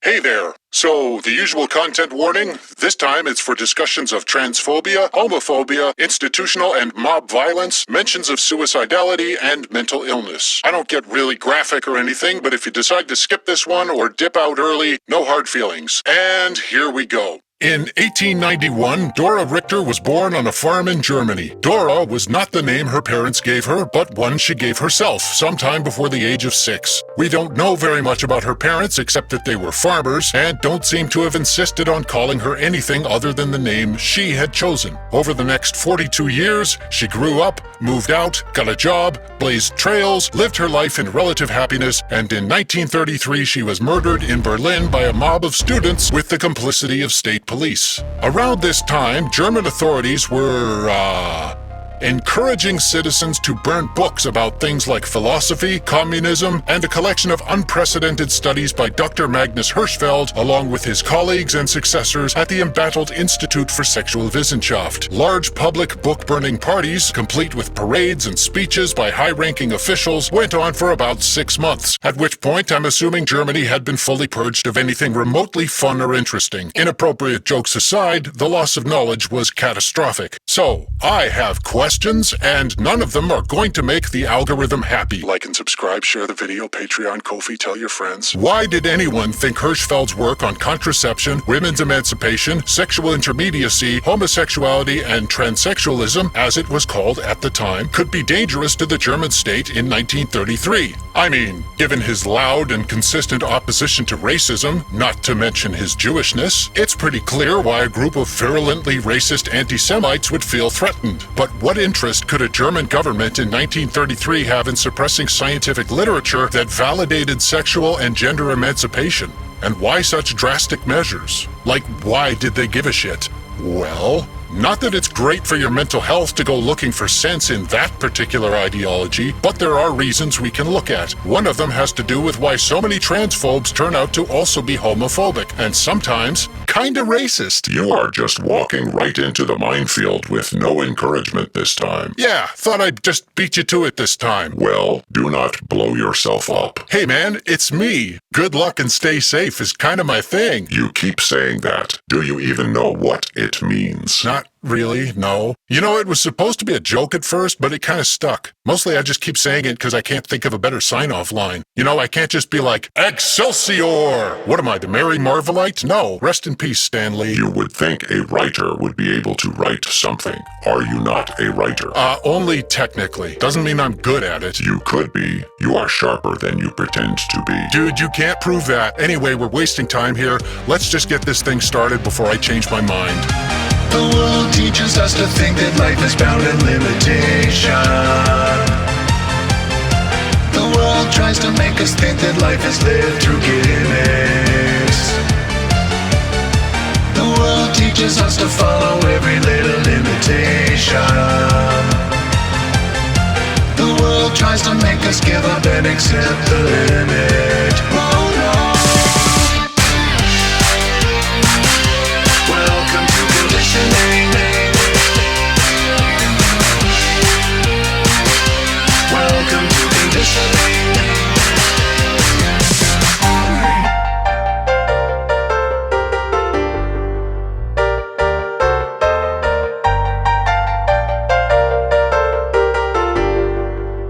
Hey there! So, the usual content warning? This time it's for discussions of transphobia, homophobia, institutional and mob violence, mentions of suicidality, and mental illness. I don't get really graphic or anything, but if you decide to skip this one or dip out early, no hard feelings. And here we go. In 1891, Dora Richter was born on a farm in Germany. Dora was not the name her parents gave her, but one she gave herself sometime before the age of 6. We don't know very much about her parents except that they were farmers and don't seem to have insisted on calling her anything other than the name she had chosen. Over the next 42 years, she grew up, moved out, got a job, blazed trails, lived her life in relative happiness, and in 1933 she was murdered in Berlin by a mob of students with the complicity of state police. Around this time, German authorities were, encouraging citizens to burn books about things like philosophy, communism, and a collection of unprecedented studies by Dr. Magnus Hirschfeld, along with his colleagues and successors at the embattled Institute for Sexual Wissenschaft. Large public book-burning parties, complete with parades and speeches by high-ranking officials, went on for about 6 months, at which point I'm assuming Germany had been fully purged of anything remotely fun or interesting. Inappropriate jokes aside, the loss of knowledge was catastrophic. So, I have questions, and none of them are going to make the algorithm happy. Like and subscribe, share the video, Patreon, Ko-fi, tell your friends. Why did anyone think Hirschfeld's work on contraception, women's emancipation, sexual intermediacy, homosexuality, and transsexualism, as it was called at the time, could be dangerous to the German state in 1933? I mean, given his loud and consistent opposition to racism, not to mention his Jewishness, it's pretty clear why a group of virulently racist anti-Semites would feel threatened. But what interest could a German government in 1933 have in suppressing scientific literature that validated sexual and gender emancipation? And why such drastic measures? Like, why did they give a shit? Well, not that it's great for your mental health to go looking for sense in that particular ideology, but there are reasons we can look at. One of them has to do with why so many transphobes turn out to also be homophobic, and sometimes kinda racist. You are just walking right into the minefield with no encouragement this time. Yeah, thought I'd just beat you to it this time. Well, do not blow yourself up. Hey man, it's me. Good luck and stay safe is kinda my thing. You keep saying that. Do you even know what it means? Not really, no. You know, it was supposed to be a joke at first, but it kinda stuck. Mostly I just keep saying it because I can't think of a better sign-off line. You know, I can't just be like, Excelsior! What am I, the Mary Marvelite? No, rest in peace, Stanley. You would think a writer would be able to write something. Are you not a writer? Only technically. Doesn't mean I'm good at it. You could be. You are sharper than you pretend to be. Dude, you can't prove that. Anyway, we're wasting time here. Let's just get this thing started before I change my mind. The world teaches us to think that life is bound in limitation. The world tries to make us think that life is lived through gimmicks. The world teaches us to follow every little limitation. The world tries to make us give up and accept the limit. Oh no. Welcome to conditioning. Welcome to conditioning.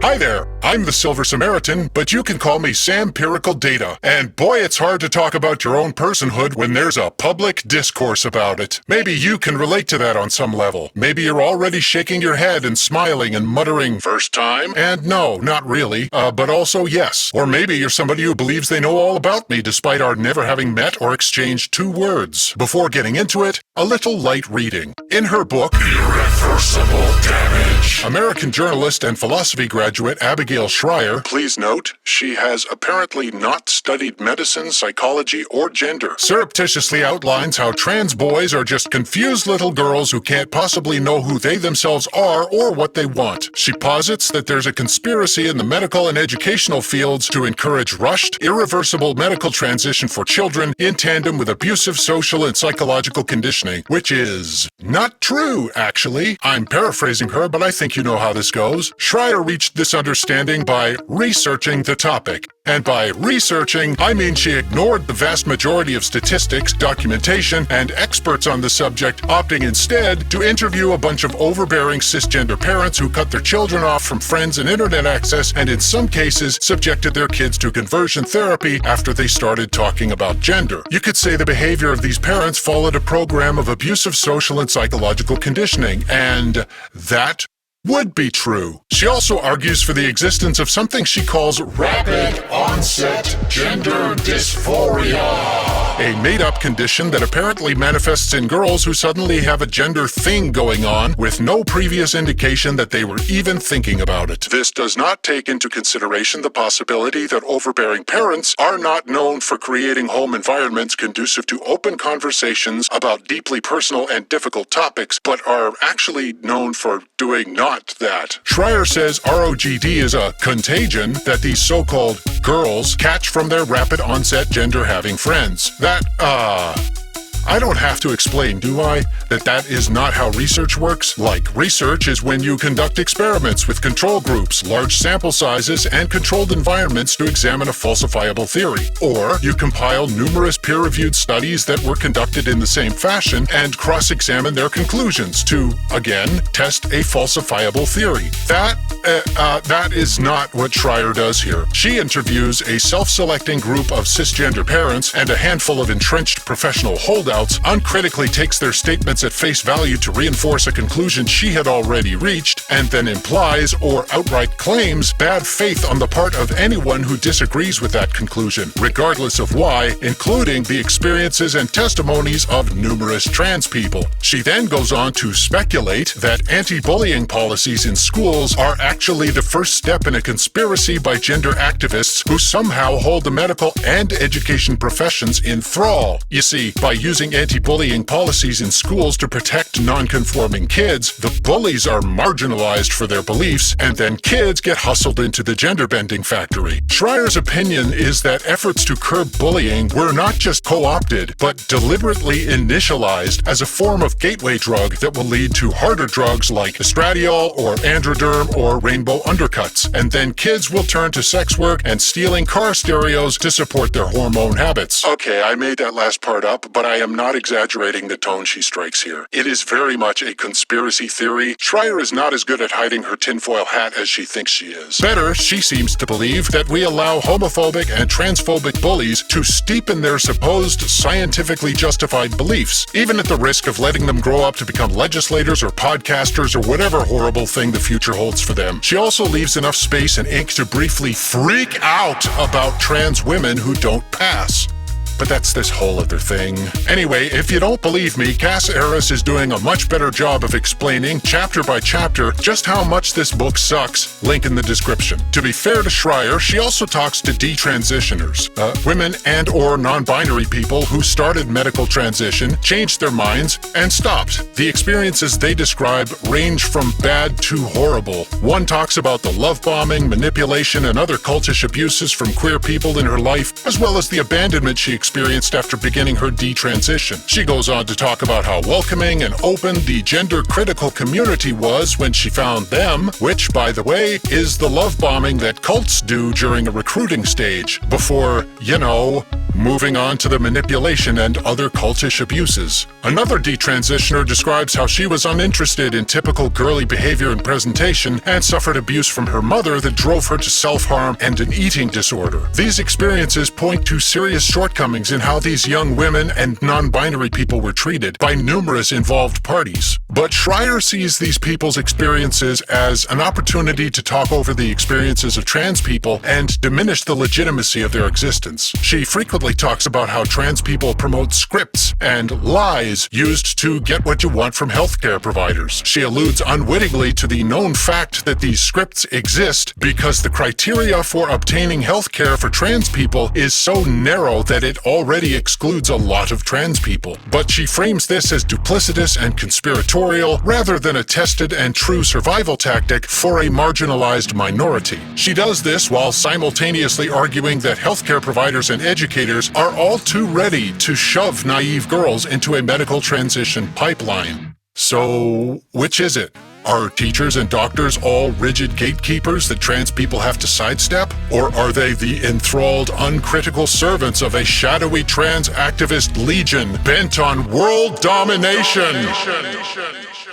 Hi there, I'm the Silver Samaritan, but you can call me Sampirical Data. And boy, it's hard to talk about your own personhood when there's a public discourse about it. Maybe you can relate to that on some level. Maybe you're already shaking your head and smiling and muttering, first time? And no, not really, but also yes. Or maybe you're somebody who believes they know all about me despite our never having met or exchanged 2 words. Before getting into it, a little light reading. In her book, Irreversible Damage, American journalist and philosophy graduate Abigail Schreier, please note, she has apparently not studied medicine, psychology, or gender, surreptitiously outlines how trans boys are just confused little girls who can't possibly know who they themselves are or what they want. She posits that there's a conspiracy in the medical and educational fields to encourage rushed, irreversible medical transition for children in tandem with abusive social and psychological conditioning, which is not true, actually. I'm paraphrasing her, but I think you know how this goes. Schreier reached this understanding understanding by researching the topic. And by researching, I mean she ignored the vast majority of statistics, documentation, and experts on the subject, opting instead to interview a bunch of overbearing cisgender parents who cut their children off from friends and internet access, and in some cases subjected their kids to conversion therapy after they started talking about gender. You could say the behavior of these parents followed a program of abusive social and psychological conditioning, and that would be true. She also argues for the existence of something she calls rapid onset gender dysphoria, a made-up condition that apparently manifests in girls who suddenly have a gender thing going on with no previous indication that they were even thinking about it. This does not take into consideration the possibility that overbearing parents are not known for creating home environments conducive to open conversations about deeply personal and difficult topics, but are actually known for doing not that. Schreier says ROGD is a contagion that these so-called girls catch from their rapid onset gender-having friends. That, I don't have to explain, do I, that is not how research works? Like, research is when you conduct experiments with control groups, large sample sizes, and controlled environments to examine a falsifiable theory. Or you compile numerous peer-reviewed studies that were conducted in the same fashion and cross-examine their conclusions to, again, test a falsifiable theory. That is not what Schreier does here. She interviews a self-selecting group of cisgender parents and a handful of entrenched professional holdouts, uncritically takes their statements at face value to reinforce a conclusion she had already reached, and then implies or outright claims bad faith on the part of anyone who disagrees with that conclusion, regardless of why, including the experiences and testimonies of numerous trans people. She then goes on to speculate that anti-bullying policies in schools are actually the first step in a conspiracy by gender activists who somehow hold the medical and education professions in thrall. You see, by using anti-bullying policies in schools to protect non-conforming kids, the bullies are marginalized for their beliefs, and then kids get hustled into the gender-bending factory. Schreier's opinion is that efforts to curb bullying were not just co-opted, but deliberately initialized as a form of gateway drug that will lead to harder drugs like estradiol or androderm or rainbow undercuts, and then kids will turn to sex work and stealing car stereos to support their hormone habits. Okay, I made that last part up, but I am not exaggerating the tone she strikes here. It is very much a conspiracy theory. Schreier is not as good at hiding her tinfoil hat as she thinks she is. Better, she seems to believe that we allow homophobic and transphobic bullies to steepen their supposed scientifically justified beliefs, even at the risk of letting them grow up to become legislators or podcasters or whatever horrible thing the future holds for them. She also leaves enough space and ink to briefly freak out about trans women who don't pass. But that's this whole other thing. Anyway, if you don't believe me, Cass Arris is doing a much better job of explaining, chapter by chapter, just how much this book sucks. Link in the description. To be fair to Schreier, she also talks to detransitioners, women and or non-binary people who started medical transition, changed their minds, and stopped. The experiences they describe range from bad to horrible. One talks about the love bombing, manipulation, and other cultish abuses from queer people in her life, as well as the abandonment she experienced after beginning her detransition. She goes on to talk about how welcoming and open the gender-critical community was when she found them, which, by the way, is the love bombing that cults do during a recruiting stage, before, moving on to the manipulation and other cultish abuses. Another detransitioner describes how she was uninterested in typical girly behavior and presentation and suffered abuse from her mother that drove her to self-harm and an eating disorder. These experiences point to serious shortcomings in how these young women and non-binary people were treated by numerous involved parties. But Schreier sees these people's experiences as an opportunity to talk over the experiences of trans people and diminish the legitimacy of their existence. She frequently talks about how trans people promote scripts and lies used to get what you want from healthcare providers. She alludes unwittingly to the known fact that these scripts exist because the criteria for obtaining healthcare for trans people is so narrow that it already excludes a lot of trans people. But she frames this as duplicitous and conspiratorial rather than a tested and true survival tactic for a marginalized minority. She does this while simultaneously arguing that healthcare providers and educators are all too ready to shove naive girls into a medical transition pipeline. So, which is it? Are teachers and doctors all rigid gatekeepers that trans people have to sidestep? Or are they the enthralled, uncritical servants of a shadowy trans activist legion bent on world domination?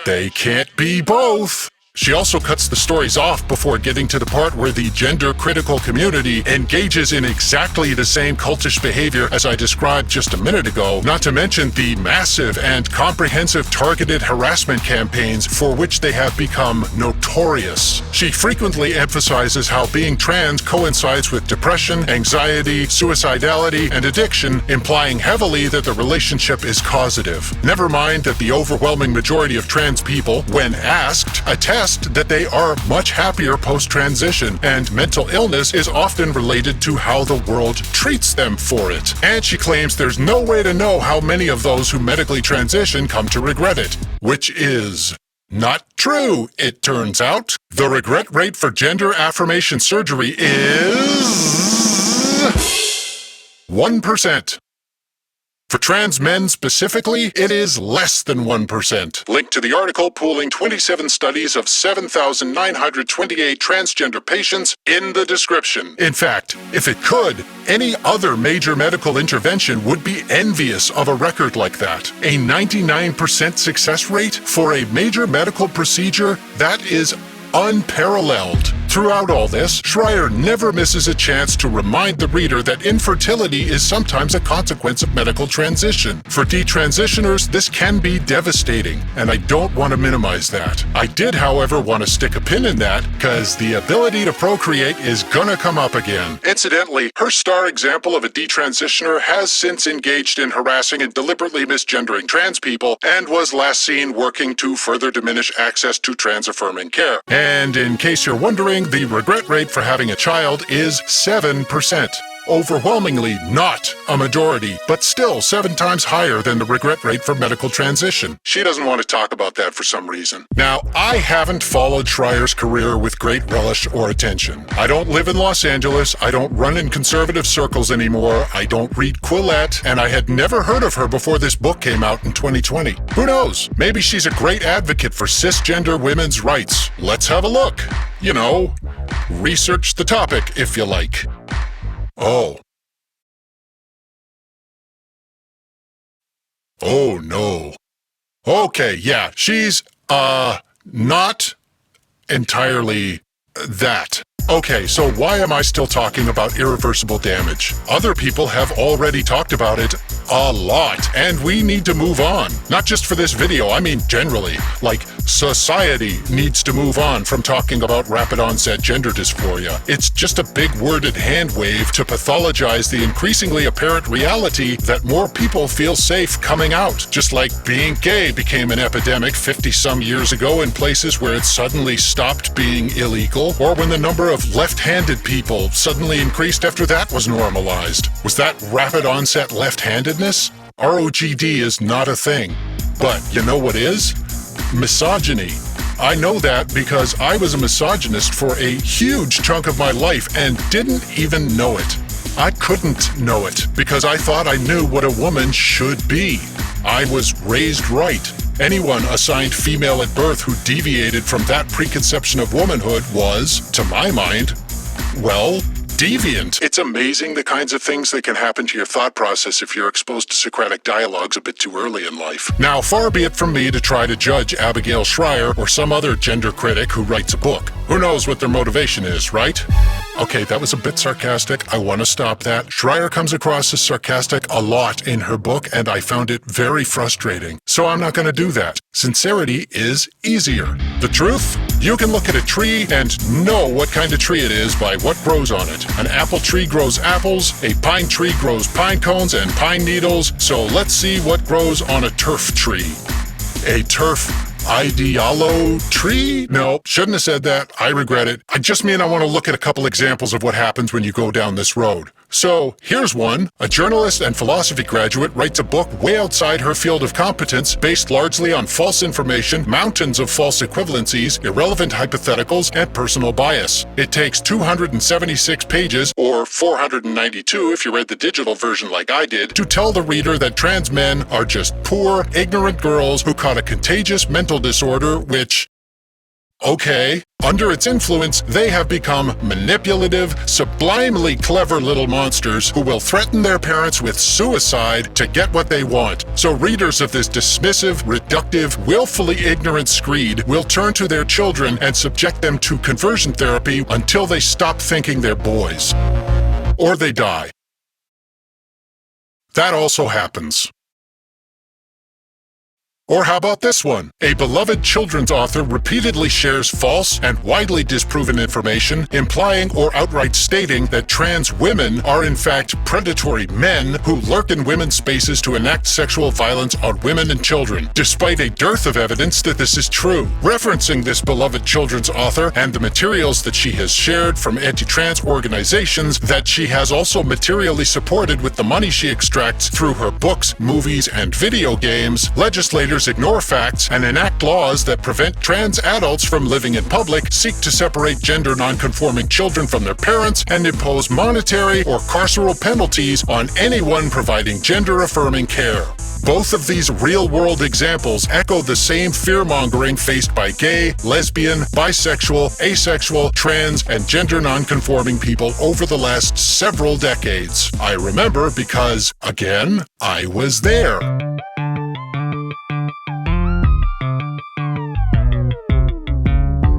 They can't be both. She also cuts the stories off before getting to the part where the gender-critical community engages in exactly the same cultish behavior as I described just a minute ago, not to mention the massive and comprehensive targeted harassment campaigns for which they have become notorious. She frequently emphasizes how being trans coincides with depression, anxiety, suicidality, and addiction, implying heavily that the relationship is causative. Never mind that the overwhelming majority of trans people, when asked, attest that they are much happier post-transition, and mental illness is often related to how the world treats them for it. And she claims there's no way to know how many of those who medically transition come to regret it, which is not true, it turns out. The regret rate for gender affirmation surgery is 1%. For trans men specifically, it is less than 1%. Link to the article pooling 27 studies of 7,928 transgender patients in the description. In fact, if it could, any other major medical intervention would be envious of a record like that. A 99% success rate for a major medical procedure, that is unparalleled. Throughout all this, Schreier never misses a chance to remind the reader that infertility is sometimes a consequence of medical transition. For detransitioners, this can be devastating, and I don't want to minimize that. I did, however, want to stick a pin in that, because the ability to procreate is gonna come up again. Incidentally, her star example of a detransitioner has since engaged in harassing and deliberately misgendering trans people, and was last seen working to further diminish access to trans-affirming care. And in case you're wondering, the regret rate for having a child is 7%. Overwhelmingly not a majority, but still 7 times higher than the regret rate for medical transition. She doesn't want to talk about that for some reason. Now, I haven't followed Schreier's career with great relish or attention. I don't live in Los Angeles, I don't run in conservative circles anymore, I don't read Quillette, and I had never heard of her before this book came out in 2020. Who knows? Maybe she's a great advocate for cisgender women's rights. Let's have a look. You know, research the topic if you like. Oh. Oh no. Okay, yeah, she's, not entirely that. Okay, so why am I still talking about irreversible damage? Other people have already talked about it a lot, and we need to move on. Not just for this video, I mean generally. Like, society needs to move on from talking about rapid onset gender dysphoria. It's just a big worded hand wave to pathologize the increasingly apparent reality that more people feel safe coming out. Just like being gay became an epidemic 50-some years ago in places where it suddenly stopped being illegal, or when the number of left-handed people suddenly increased after that was normalized. Was that rapid onset left-handedness? ROGD is not a thing. But you know what is? Misogyny. I know that because I was a misogynist for a huge chunk of my life and didn't even know it. I couldn't know it because I thought I knew what a woman should be. I was raised right. Anyone assigned female at birth who deviated from that preconception of womanhood was, to my mind, well, deviant. It's amazing the kinds of things that can happen to your thought process if you're exposed to Socratic dialogues a bit too early in life. Now, far be it from me to try to judge Abigail Schreier or some other gender critic who writes a book. Who knows what their motivation is, right? Okay, that was a bit sarcastic. I want to stop that. Schreier comes across as sarcastic a lot in her book, and I found it very frustrating. So I'm not going to do that. Sincerity is easier. The truth? You can look at a tree and know what kind of tree it is by what grows on it. An apple tree grows apples, a pine tree grows pine cones and pine needles, so let's see what grows on a turf tree. A turf idealo tree? No, shouldn't have said that. I regret it. I just mean I want to look at a couple examples of what happens when you go down this road. So, here's one. A journalist and philosophy graduate writes a book way outside her field of competence, based largely on false information, mountains of false equivalencies, irrelevant hypotheticals, and personal bias. It takes 276 pages, or 492 if you read the digital version like I did, to tell the reader that trans men are just poor, ignorant girls who caught a contagious mental disorder which Okay, under its influence, they have become manipulative, sublimely clever little monsters who will threaten their parents with suicide to get what they want. So readers of this dismissive, reductive, willfully ignorant screed will turn to their children and subject them to conversion therapy until they stop thinking they're boys. Or they die. That also happens. Or how about this one? A beloved children's author repeatedly shares false and widely disproven information, implying or outright stating that trans women are in fact predatory men who lurk in women's spaces to enact sexual violence on women and children, despite a dearth of evidence that this is true. Referencing this beloved children's author and the materials that she has shared from anti-trans organizations that she has also materially supported with the money she extracts through her books, movies, and video games, legislators ignore facts and enact laws that prevent trans adults from living in public, seek to separate gender non-conforming children from their parents, and impose monetary or carceral penalties on anyone providing gender-affirming care. Both of these real-world examples echo the same fear-mongering faced by gay, lesbian, bisexual, asexual, trans, and gender non-conforming people over the last several decades. I remember because, again, I was there.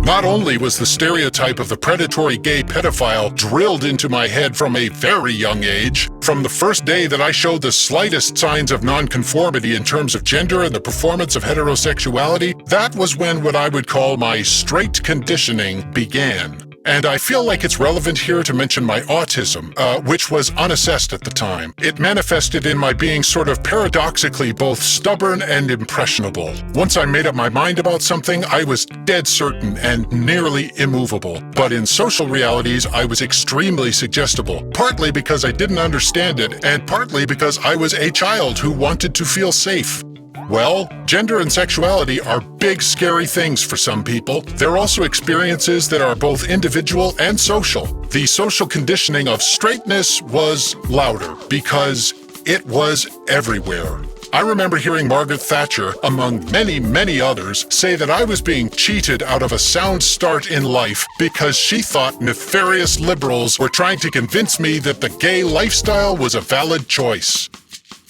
Not only was the stereotype of the predatory gay pedophile drilled into my head from a very young age, from the first day that I showed the slightest signs of nonconformity in terms of gender and the performance of heterosexuality, that was when what I would call my straight conditioning began. And I feel like it's relevant here to mention my autism, which was unassessed at the time. It manifested in my being sort of paradoxically both stubborn and impressionable. Once I made up my mind about something, I was dead certain and nearly immovable. But in social realities, I was extremely suggestible, partly because I didn't understand it, and partly because I was a child who wanted to feel safe. Well, gender and sexuality are big, scary things for some people. They're also experiences that are both individual and social. The social conditioning of straightness was louder because it was everywhere. I remember hearing Margaret Thatcher, among many, many others, say that I was being cheated out of a sound start in life because she thought nefarious liberals were trying to convince me that the gay lifestyle was a valid choice.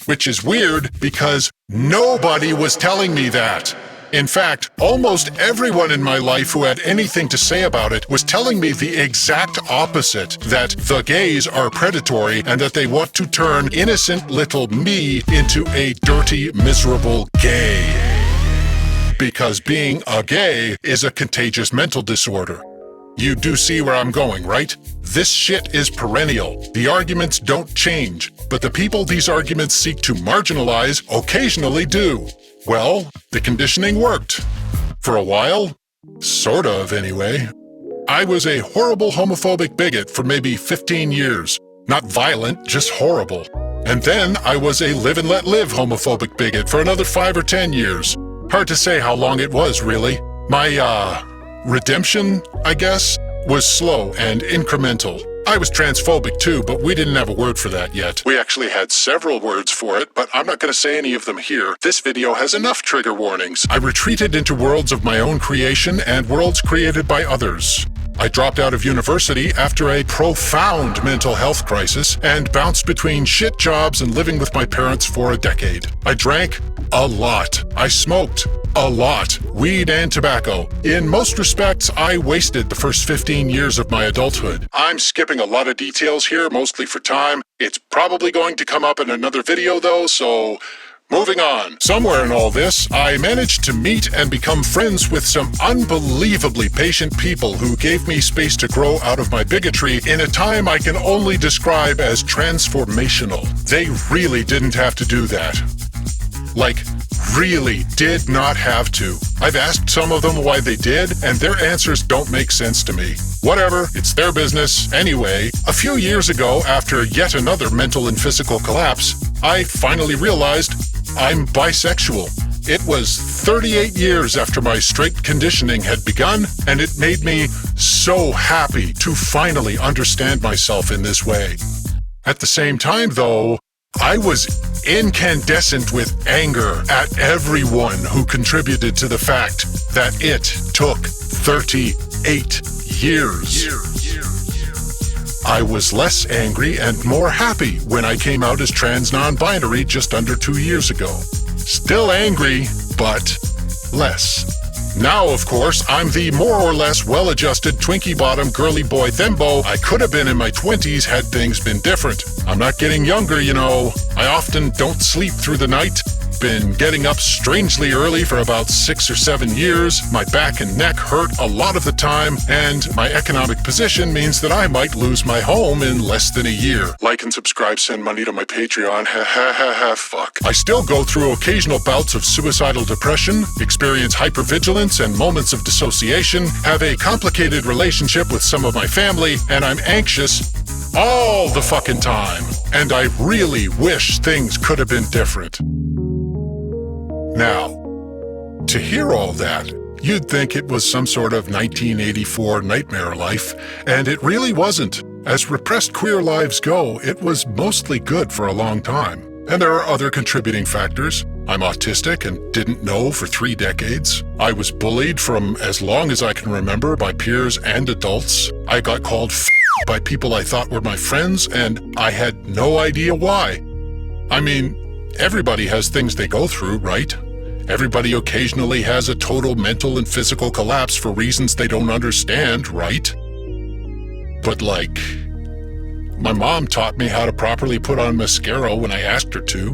Which is weird because nobody was telling me that. In fact, almost everyone in my life who had anything to say about it was telling me the exact opposite, that the gays are predatory and that they want to turn innocent little me into a dirty, miserable gay. Because being a gay is a contagious mental disorder. You do see where I'm going, right? This shit is perennial. The arguments don't change, but the people these arguments seek to marginalize occasionally do. Well, the conditioning worked. For a while. Sort of, anyway. I was a horrible homophobic bigot for maybe 15 years. Not violent, just horrible. And then I was a live and let live homophobic bigot for another 5 or 10 years. Hard to say how long it was, really. My, redemption, I guess, was slow and incremental. I was transphobic too, but we didn't have a word for that yet. We actually had several words for it, but I'm not going to say any of them here. This video has enough trigger warnings. I retreated into worlds of my own creation and worlds created by others. I dropped out of university after a profound mental health crisis and bounced between shit jobs and living with my parents for a decade. I drank a lot. I smoked a lot, weed and tobacco. In most respects, I wasted the first 15 years of my adulthood. I'm skipping a lot of details here, mostly for time. It's probably going to come up in another video though, so moving on. Somewhere in all this, I managed to meet and become friends with some unbelievably patient people who gave me space to grow out of my bigotry in a time I can only describe as transformational. They really didn't have to do that. Like, really did not have to. I've asked some of them why they did, and their answers don't make sense to me. Whatever, it's their business. Anyway, a few years ago, after yet another mental and physical collapse, I finally realized I'm bisexual. It was 38 years after my straight conditioning had begun, and it made me so happy to finally understand myself in this way. At the same time, though, I was incandescent with anger at everyone who contributed to the fact that it took 38 years. I was less angry and more happy when I came out as trans non-binary just under 2 years ago. Still angry, but less. Now, of course, I'm the more or less well-adjusted, Twinkie-bottom, girly boy thembo I could have been in my 20s had things been different. I'm not getting younger, you know. I often don't sleep through the night. Been getting up strangely early for about 6 or 7 years. My back and neck hurt a lot of the time, and my economic position means that I might lose my home in less than a year. Like and subscribe, send money to my Patreon, ha ha ha ha, fuck. I still go through occasional bouts of suicidal depression, experience hypervigilance and moments of dissociation, have a complicated relationship with some of my family, and I'm anxious all the fucking time. And I really wish things could have been different. Now, to hear all that, you'd think it was some sort of 1984 nightmare life, and it really wasn't. As repressed queer lives go, it was mostly good for a long time. And there are other contributing factors. I'm autistic and didn't know for 3 decades. I was bullied from as long as I can remember by peers and adults. I got called by people I thought were my friends, and I had no idea why. I mean, everybody has things they go through, right? Everybody occasionally has a total mental and physical collapse for reasons they don't understand, right? But like, my mom taught me how to properly put on mascara when I asked her to.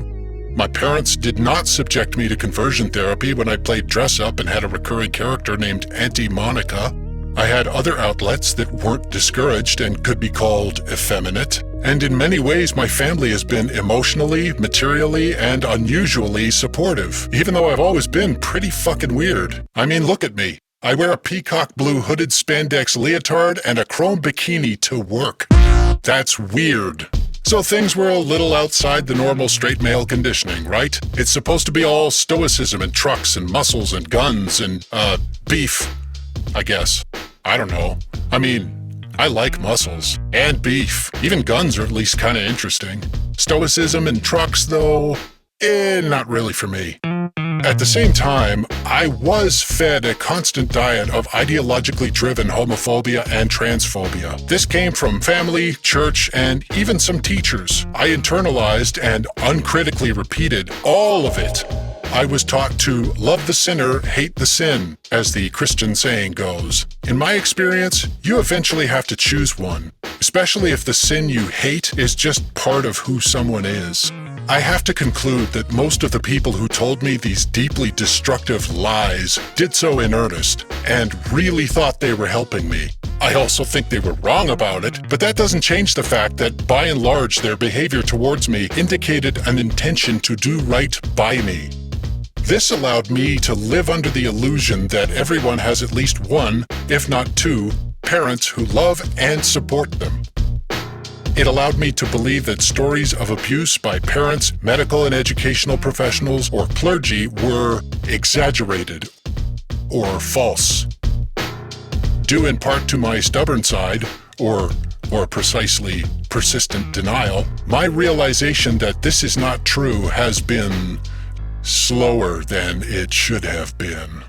My parents did not subject me to conversion therapy when I played dress-up and had a recurring character named Auntie Monica. I had other outlets that weren't discouraged and could be called effeminate. And in many ways, my family has been emotionally, materially, and unusually supportive, even though I've always been pretty fucking weird. I mean, look at me. I wear a peacock blue hooded spandex leotard and a chrome bikini to work. That's weird. So things were a little outside the normal straight male conditioning, right? It's supposed to be all stoicism and trucks and muscles and guns and, beef, I guess. I don't know. I mean, I like muscles and beef. Even guns are at least kind of interesting. Stoicism and trucks, though, not really for me. At the same time, I was fed a constant diet of ideologically driven homophobia and transphobia. This came from family, church, and even some teachers. I internalized and uncritically repeated all of it. I was taught to love the sinner, hate the sin, as the Christian saying goes. In my experience, you eventually have to choose one, especially if the sin you hate is just part of who someone is. I have to conclude that most of the people who told me these deeply destructive lies did so in earnest and really thought they were helping me. I also think they were wrong about it, but that doesn't change the fact that by and large their behavior towards me indicated an intention to do right by me. This allowed me to live under the illusion that everyone has at least one, if not two, parents who love and support them. It allowed me to believe that stories of abuse by parents, medical and educational professionals, or clergy were exaggerated or false. Due in part to my stubborn side, or precisely persistent denial, my realization that this is not true has been slower than it should have been.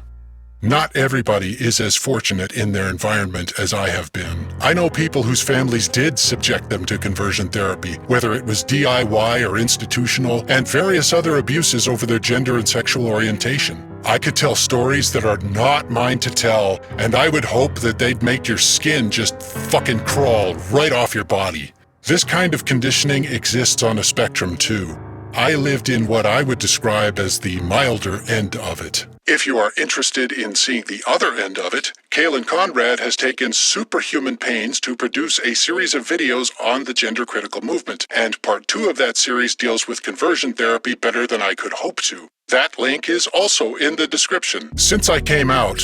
Not everybody is as fortunate in their environment as I have been. I know people whose families did subject them to conversion therapy, whether it was DIY or institutional, and various other abuses over their gender and sexual orientation. I could tell stories that are not mine to tell, and I would hope that they'd make your skin just fucking crawl right off your body. This kind of conditioning exists on a spectrum too. I lived in what I would describe as the milder end of it. If you are interested in seeing the other end of it, Kaylin Conrad has taken superhuman pains to produce a series of videos on the gender-critical movement, and part 2 of that series deals with conversion therapy better than I could hope to. That link is also in the description. Since I came out,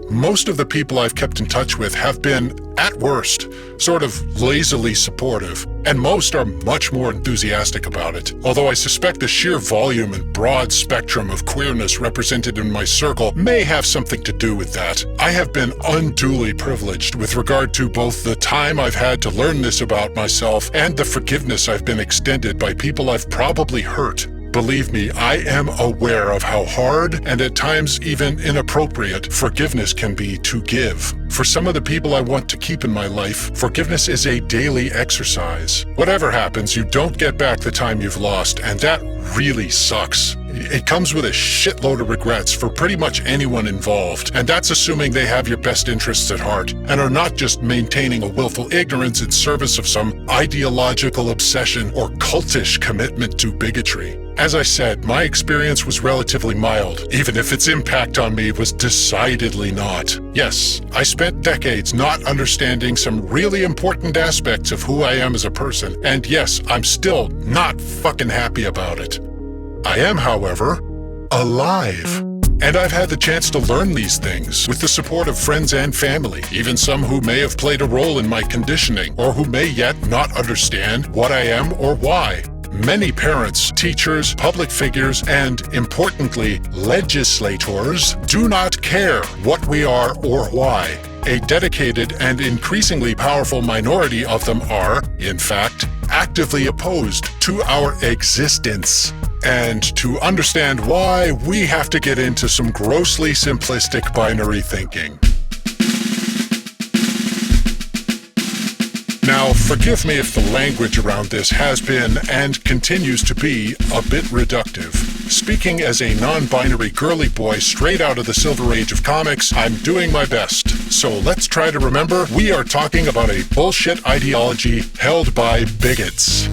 most of the people I've kept in touch with have been, at worst, sort of lazily supportive, and most are much more enthusiastic about it. Although I suspect the sheer volume and broad spectrum of queerness represented in my circle may have something to do with that. I have been unduly privileged with regard to both the time I've had to learn this about myself and the forgiveness I've been extended by people I've probably hurt. believe me, I am aware of how hard and at times even inappropriate forgiveness can be to give. For some of the people I want to keep in my life, forgiveness is a daily exercise. Whatever happens, you don't get back the time you've lost, and that really sucks. It comes with a shitload of regrets for pretty much anyone involved, and that's assuming they have your best interests at heart and are not just maintaining a willful ignorance in service of some ideological obsession or cultish commitment to bigotry. As I said, my experience was relatively mild, even if its impact on me was decidedly not. Yes, I spent decades not understanding some really important aspects of who I am as a person, and yes, I'm still not fucking happy about it. I am, however, alive. And I've had the chance to learn these things with the support of friends and family, even some who may have played a role in my conditioning or who may yet not understand what I am or why. Many parents, teachers, public figures, and, importantly, legislators do not care what we are or why. A dedicated and increasingly powerful minority of them are, in fact, actively opposed to our existence. And to understand why, we have to get into some grossly simplistic binary thinking. Now, forgive me if the language around this has been and continues to be a bit reductive. Speaking as a non-binary girly boy straight out of the Silver Age of comics, I'm doing my best. So let's try to remember we are talking about a bullshit ideology held by bigots.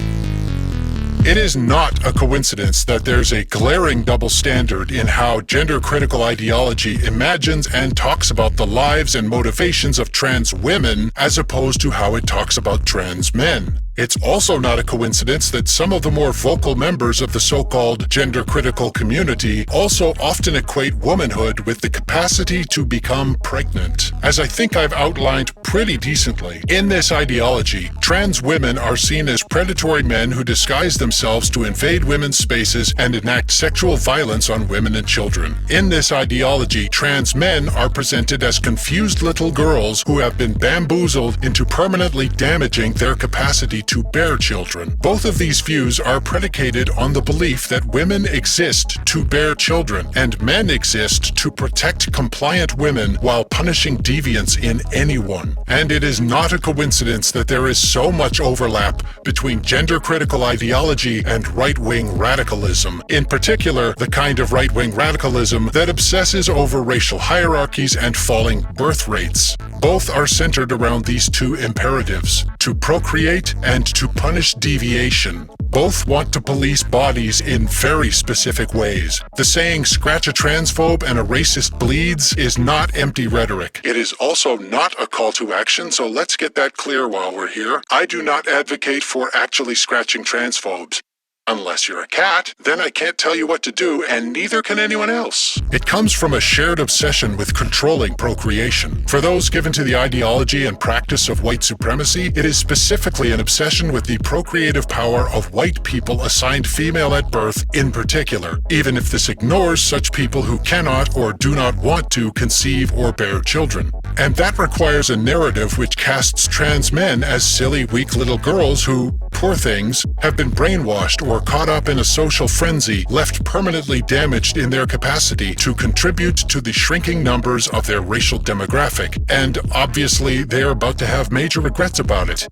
It is not a coincidence that there's a glaring double standard in how gender-critical ideology imagines and talks about the lives and motivations of trans women as opposed to how it talks about trans men. It's also not a coincidence that some of the more vocal members of the so-called gender-critical community also often equate womanhood with the capacity to become pregnant. As I think I've outlined pretty decently, in this ideology, trans women are seen as predatory men who disguise themselves to invade women's spaces and enact sexual violence on women and children. In this ideology, trans men are presented as confused little girls who have been bamboozled into permanently damaging their capacity to bear children. Both of these views are predicated on the belief that women exist to bear children and men exist to protect compliant women while punishing deviance in anyone. And it is not a coincidence that there is so much overlap between gender-critical ideology and right-wing radicalism, in particular the kind of right-wing radicalism that obsesses over racial hierarchies and falling birth rates. Both are centered around these two imperatives: to procreate and to punish deviation. Both want to police bodies in very specific ways. The saying, "scratch a transphobe and a racist bleeds," is not empty rhetoric. It is also not a call to action, so let's get that clear while we're here. I do not advocate for actually scratching transphobes. Unless you're a cat, then I can't tell you what to do, and neither can anyone else. It comes from a shared obsession with controlling procreation. For those given to the ideology and practice of white supremacy, it is specifically an obsession with the procreative power of white people assigned female at birth in particular, even if this ignores such people who cannot or do not want to conceive or bear children. And that requires a narrative which casts trans men as silly, weak little girls who, poor things, have been brainwashed or caught up in a social frenzy, left permanently damaged in their capacity to contribute to the shrinking numbers of their racial demographic. And obviously, they are about to have major regrets about it.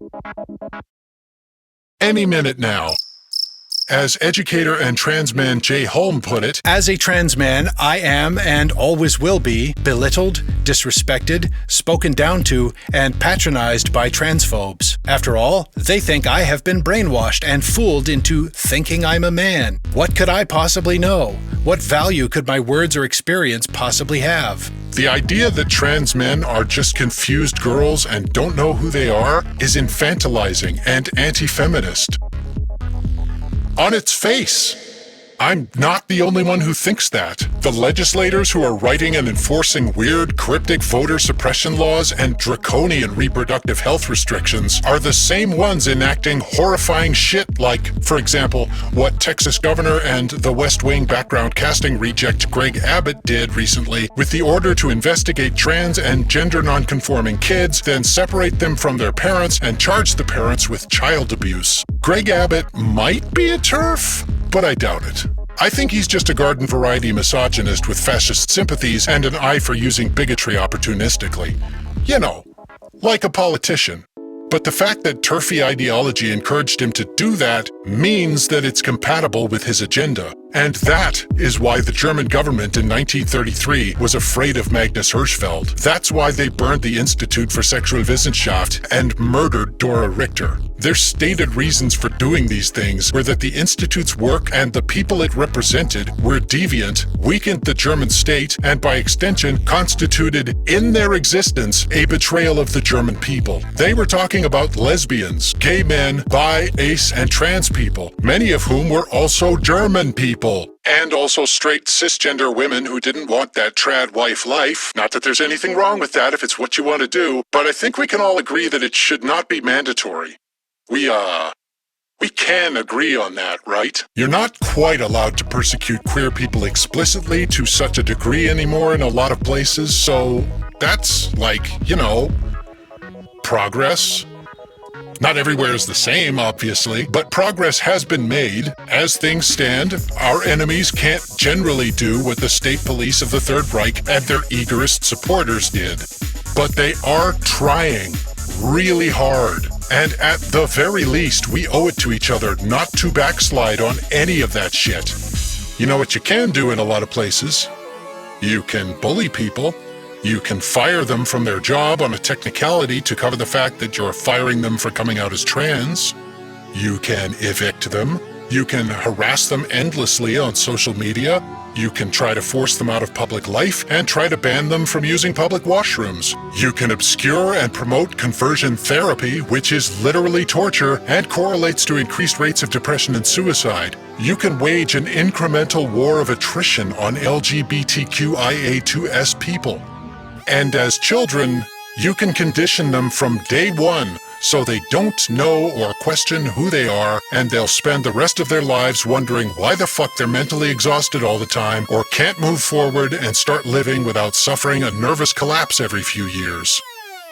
Any minute now. As educator and trans man Jay Holm put it, "As a trans man, I am and always will be belittled, disrespected, spoken down to, and patronized by transphobes. After all, they think I have been brainwashed and fooled into thinking I'm a man. What could I possibly know? What value could my words or experience possibly have?" the idea that trans men are just confused girls and don't know who they are is infantilizing and anti-feminist. On its face. I'm not the only one who thinks that. The legislators who are writing and enforcing weird, cryptic voter suppression laws and draconian reproductive health restrictions are the same ones enacting horrifying shit like, for example, what Texas governor and the West Wing background casting reject Greg Abbott did recently with the order to investigate trans and gender nonconforming kids, then separate them from their parents and charge the parents with child abuse. Greg Abbott might be a TERF, but I doubt it. I think he's just a garden variety misogynist with fascist sympathies and an eye for using bigotry opportunistically. You know, like a politician. But the fact that turfy ideology encouraged him to do that means that it's compatible with his agenda. And that is why the German government in 1933 was afraid of Magnus Hirschfeld. That's why they burned the Institute for Sexualwissenschaft and murdered Dora Richter. Their stated reasons for doing these things were that the Institute's work and the people it represented were deviant, weakened the German state, and by extension constituted, in their existence, a betrayal of the German people. They were talking about lesbians, gay men, bi, ace, and trans people, many of whom were also German people. And also straight cisgender women who didn't want that trad wife life. Not that there's anything wrong with that if it's what you want to do, but I think we can all agree that it should not be mandatory. We can agree on that, right? You're not quite allowed to persecute queer people explicitly to such a degree anymore in a lot of places, so that's like, you know, progress. Not everywhere is the same, obviously, but progress has been made. As things stand, our enemies can't generally do what the state police of the Third Reich and their eagerest supporters did. But they are trying really hard. And at the very least, we owe it to each other not to backslide on any of that shit. You know what you can do in a lot of places? You can bully people. You can fire them from their job on a technicality to cover the fact that you're firing them for coming out as trans. You can evict them. You can harass them endlessly on social media. You can try to force them out of public life and try to ban them from using public washrooms. You can obscure and promote conversion therapy, which is literally torture and correlates to increased rates of depression and suicide. You can wage an incremental war of attrition on LGBTQIA2S people. And as children, you can condition them from day one so they don't know or question who they are, and they'll spend the rest of their lives wondering why the fuck they're mentally exhausted all the time or can't move forward and start living without suffering a nervous collapse every few years.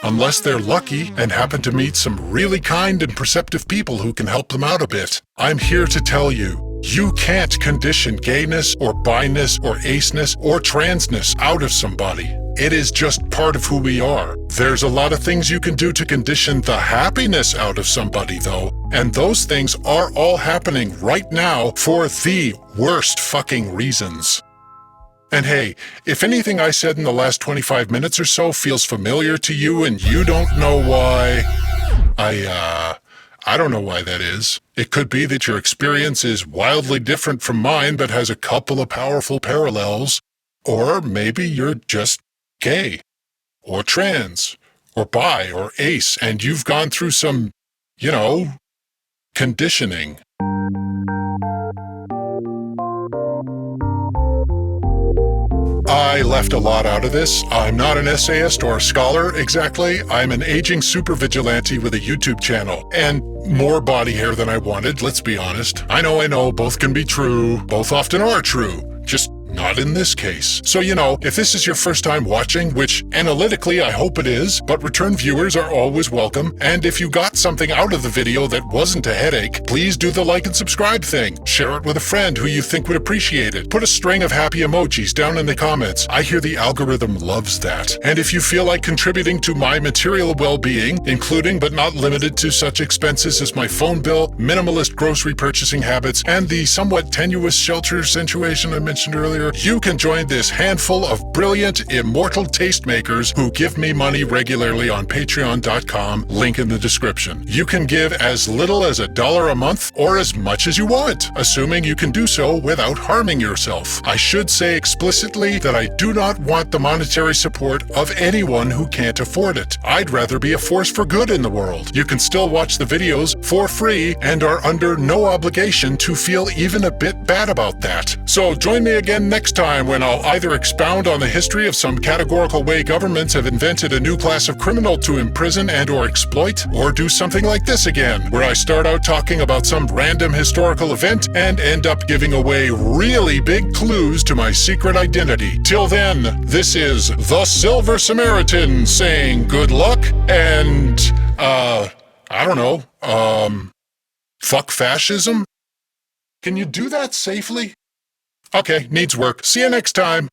Unless they're lucky and happen to meet some really kind and perceptive people who can help them out a bit. I'm here to tell you, you can't condition gayness or biness or aceness or transness out of somebody. It is just part of who we are. There's a lot of things you can do to condition the happiness out of somebody, though, and those things are all happening right now for the worst fucking reasons. And hey, if anything I said in the last 25 minutes or so feels familiar to you and you don't know why, I don't know why that is. It could be that your experience is wildly different from mine but has a couple of powerful parallels. Or maybe you're just gay, or trans, or bi, or ace, and you've gone through some, you know, conditioning. I left a lot out of this. I'm not an essayist or a scholar exactly. I'm an aging super vigilante with a YouTube channel. And more body hair than I wanted, let's be honest. I know, both can be true. Both often are true. Just not in this case. So, you know, if this is your first time watching, which analytically I hope it is, but return viewers are always welcome, and if you got something out of the video that wasn't a headache, please do the like and subscribe thing. Share it with a friend who you think would appreciate it. Put a string of happy emojis down in the comments. I hear the algorithm loves that. And if you feel like contributing to my material well-being, including but not limited to such expenses as my phone bill, minimalist grocery purchasing habits, and the somewhat tenuous shelter situation I mentioned earlier, you can join this handful of brilliant, immortal tastemakers who give me money regularly on patreon.com, link in the description. You can give as little as $1 a month or as much as you want, assuming you can do so without harming yourself. I should say explicitly that I do not want the monetary support of anyone who can't afford it. I'd rather be a force for good in the world. You can still watch the videos for free and are under no obligation to feel even a bit bad about that. So join me again next time when I'll either expound on the history of some categorical way governments have invented a new class of criminal to imprison and or exploit, or do something like this again, where I start out talking about some random historical event and end up giving away really big clues to my secret identity. Till then, this is the Silver Samaritan saying good luck and, I don't know, fuck fascism? Can you do that safely? Okay, needs work. See you next time.